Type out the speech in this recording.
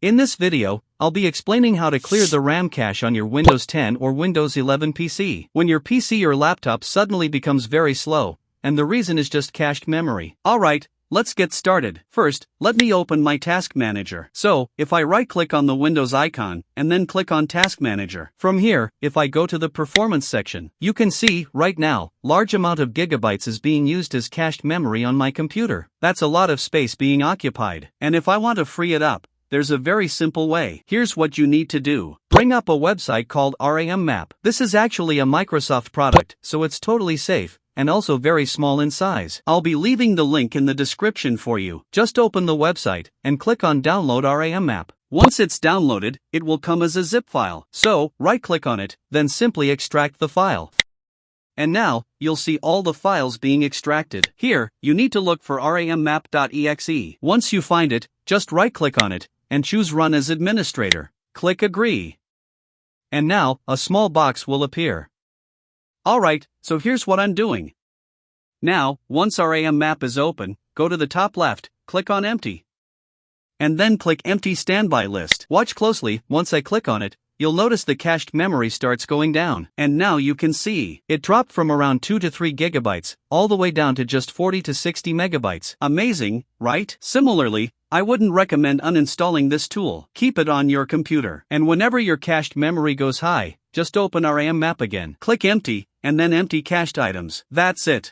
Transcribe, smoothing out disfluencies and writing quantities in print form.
In this video, I'll be explaining how to clear the RAM cache on your Windows 10 or Windows 11 PC. When your PC or laptop suddenly becomes very slow, and the reason is just cached memory. Alright, let's get started. First, let me open my Task Manager. So, if I right-click on the Windows icon, and then click on Task Manager. From here, if I go to the Performance section, you can see, right now, large amount of gigabytes is being used as cached memory on my computer. That's a lot of space being occupied. And if I want to free it up, there's a very simple way. Here's what you need to do. Bring up a website called RAM Map. This is actually a Microsoft product, so it's totally safe, and also very small in size. I'll be leaving the link in the description for you. Just open the website, and click on Download RAM Map. Once it's downloaded, it will come as a zip file. So, right-click on it, then simply extract the file. And now, you'll see all the files being extracted. Here, you need to look for rammap.exe. Once you find it, just right-click on it, and choose Run as Administrator. Click Agree. And now, a small box will appear. Alright, so here's what I'm doing. Now, once RAM Map is open, go to the top left, click on Empty. And then click Empty Standby List. Watch closely. Once I click on it, you'll notice the cached memory starts going down. And now you can see, it dropped from around 2 to 3 gigabytes, all the way down to just 40 to 60 megabytes. Amazing, right? Similarly, I wouldn't recommend uninstalling this tool. Keep it on your computer. And whenever your cached memory goes high, just open RAM Map again. Click Empty, and then Empty Cached Items. That's it.